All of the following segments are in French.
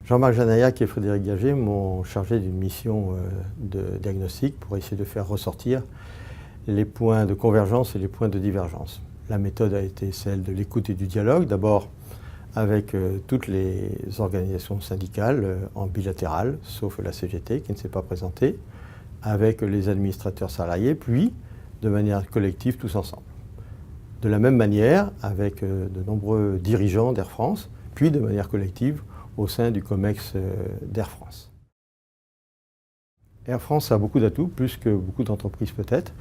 Jean-Marc Janaillac et Frédéric Gagé m'ont chargé d'une mission de diagnostic pour essayer de faire ressortir les points de convergence et les points de divergence. La méthode a été celle de l'écoute et du dialogue, d'abord avec toutes les organisations syndicales en bilatéral, sauf la CGT qui ne s'est pas présentée, avec les administrateurs salariés, puis de manière collective tous ensemble. De la même manière avec de nombreux dirigeants d'Air France, puis de manière collective au sein du COMEX d'Air France. Air France a beaucoup d'atouts, plus que beaucoup d'entreprises peut-être.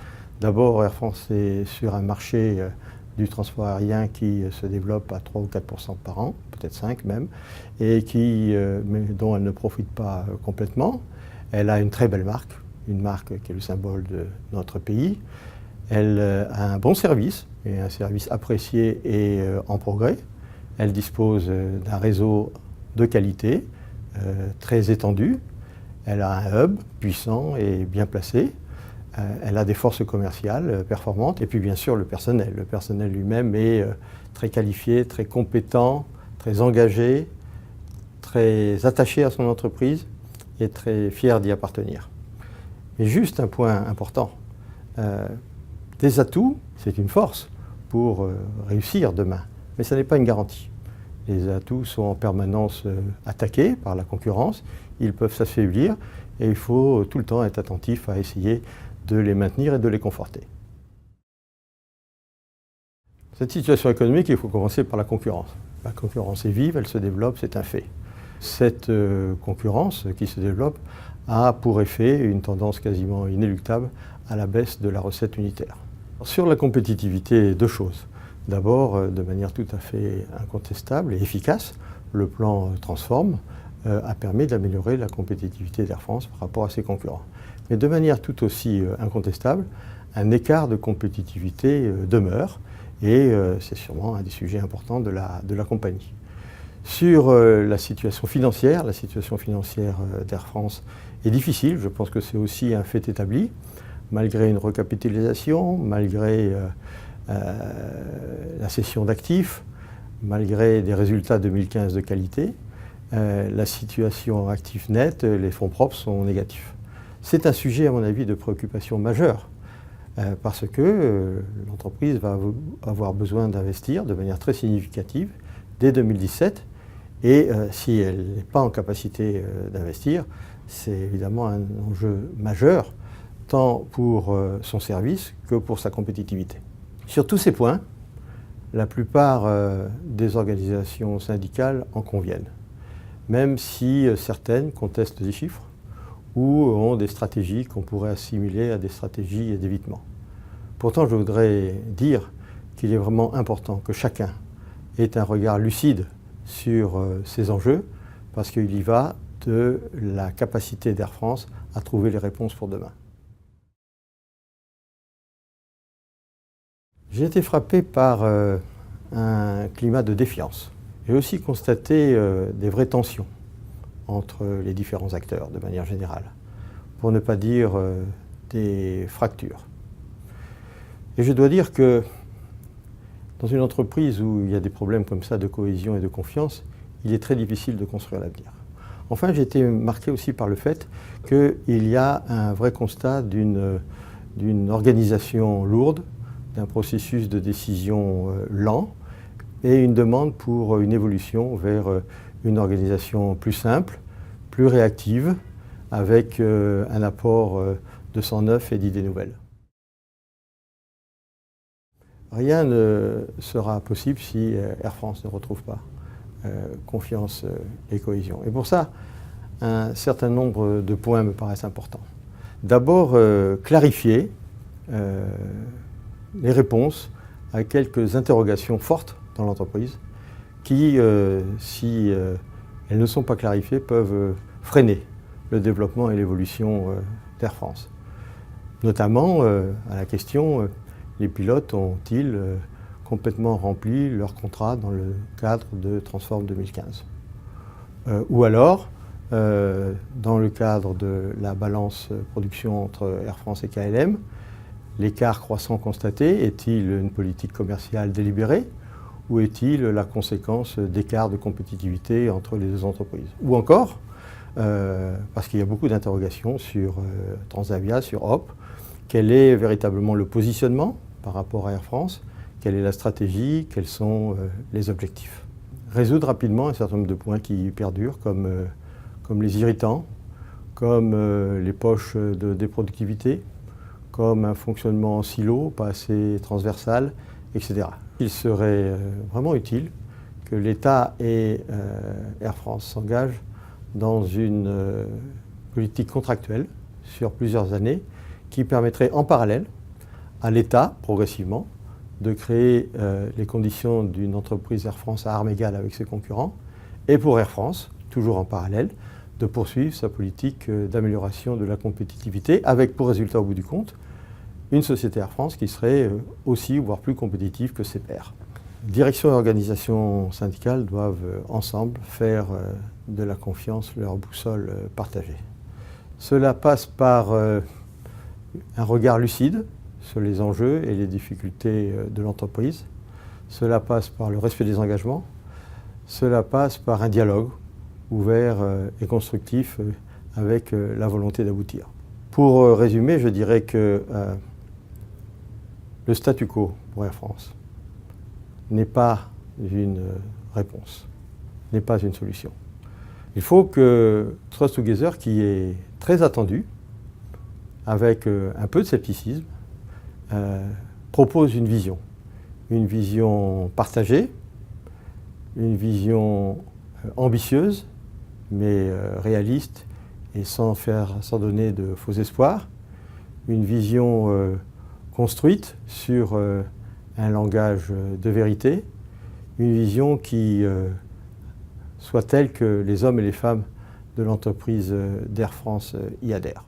D'abord, Air France est sur un marché du transport aérien qui se développe à 3 ou 4% par an, peut-être 5 même, et dont elle ne profite pas complètement. Elle a une très belle marque, une marque qui est le symbole de notre pays. Elle a un bon service, et un service apprécié et en progrès. Elle dispose d'un réseau de qualité, très étendue. Elle a un hub puissant et bien placé. Elle a des forces commerciales performantes. Et puis bien sûr le personnel. Le personnel lui-même est très qualifié, très compétent, très engagé, très attaché à son entreprise et très fier d'y appartenir. Mais juste un point important. Des atouts, c'est une force pour réussir demain. Mais ce n'est pas une garantie. Les atouts sont en permanence attaqués par la concurrence, ils peuvent s'affaiblir et il faut tout le temps être attentif à essayer de les maintenir et de les conforter. Cette situation économique, il faut commencer par la concurrence. La concurrence est vive, elle se développe, c'est un fait. Cette concurrence qui se développe a pour effet une tendance quasiment inéluctable à la baisse de la recette unitaire. Sur la compétitivité, deux choses. D'abord, de manière tout à fait incontestable et efficace, le plan Transform a permis d'améliorer la compétitivité d'Air France par rapport à ses concurrents. Mais de manière tout aussi incontestable, un écart de compétitivité demeure et c'est sûrement un des sujets importants de la compagnie. Sur la situation financière d'Air France est difficile, je pense que c'est aussi un fait établi, malgré une recapitalisation, malgré la cession d'actifs, malgré des résultats 2015 de qualité, la situation actif net, les fonds propres sont négatifs. C'est un sujet, à mon avis, de préoccupation majeure, parce que l'entreprise va avoir besoin d'investir de manière très significative dès 2017, et si elle n'est pas en capacité d'investir, c'est évidemment un enjeu majeur, tant pour son service que pour sa compétitivité. Sur tous ces points, la plupart des organisations syndicales en conviennent, même si certaines contestent les chiffres ou ont des stratégies qu'on pourrait assimiler à des stratégies d'évitement. Pourtant, je voudrais dire qu'il est vraiment important que chacun ait un regard lucide sur ces enjeux, parce qu'il y va de la capacité d'Air France à trouver les réponses pour demain. J'ai été frappé par un climat de défiance. J'ai aussi constaté des vraies tensions entre les différents acteurs de manière générale, pour ne pas dire des fractures. Et je dois dire que dans une entreprise où il y a des problèmes comme ça de cohésion et de confiance, il est très difficile de construire l'avenir. Enfin, j'ai été marqué aussi par le fait qu'il y a un vrai constat d'une organisation lourde, d'un processus de décision lent et une demande pour une évolution vers une organisation plus simple, plus réactive, avec un apport de sang neuf et d'idées nouvelles. Rien ne sera possible si Air France ne retrouve pas confiance et cohésion. Et pour ça, un certain nombre de points me paraissent importants. D'abord, clarifier les réponses à quelques interrogations fortes dans l'entreprise qui, si elles ne sont pas clarifiées, peuvent freiner le développement et l'évolution d'Air France. Notamment à la question, les pilotes ont-ils complètement rempli leur contrat dans le cadre de Transform 2015 ? Ou alors, dans le cadre de la balance production entre Air France et KLM, l'écart croissant constaté est-il une politique commerciale délibérée ou est-il la conséquence d'écarts de compétitivité entre les deux entreprises? Ou encore, parce qu'il y a beaucoup d'interrogations sur Transavia, sur Hop, quel est véritablement le positionnement par rapport à Air France? Quelle est la stratégie? Quels sont les objectifs? Résoudre rapidement un certain nombre de points qui perdurent, comme les irritants, comme les poches de déproductivité, comme un fonctionnement en silo, pas assez transversal, etc. Il serait vraiment utile que l'État et Air France s'engagent dans une politique contractuelle sur plusieurs années qui permettrait en parallèle à l'État, progressivement, de créer les conditions d'une entreprise Air France à armes égales avec ses concurrents, et pour Air France, toujours en parallèle, de poursuivre sa politique d'amélioration de la compétitivité, avec pour résultat au bout du compte, une société Air France qui serait aussi, voire plus compétitive que ses pairs. Direction et organisation syndicale doivent ensemble faire de la confiance leur boussole partagée. Cela passe par un regard lucide sur les enjeux et les difficultés de l'entreprise. Cela passe par le respect des engagements. Cela passe par un dialogue ouvert et constructif avec la volonté d'aboutir. Pour résumer, je dirais que le statu quo pour Air France n'est pas une réponse, n'est pas une solution. Il faut que Trust Together, qui est très attendu, avec un peu de scepticisme, propose une vision partagée, une vision ambitieuse, mais réaliste et sans donner de faux espoirs, une vision construite sur un langage de vérité, une vision qui soit telle que les hommes et les femmes de l'entreprise d'Air France y adhèrent.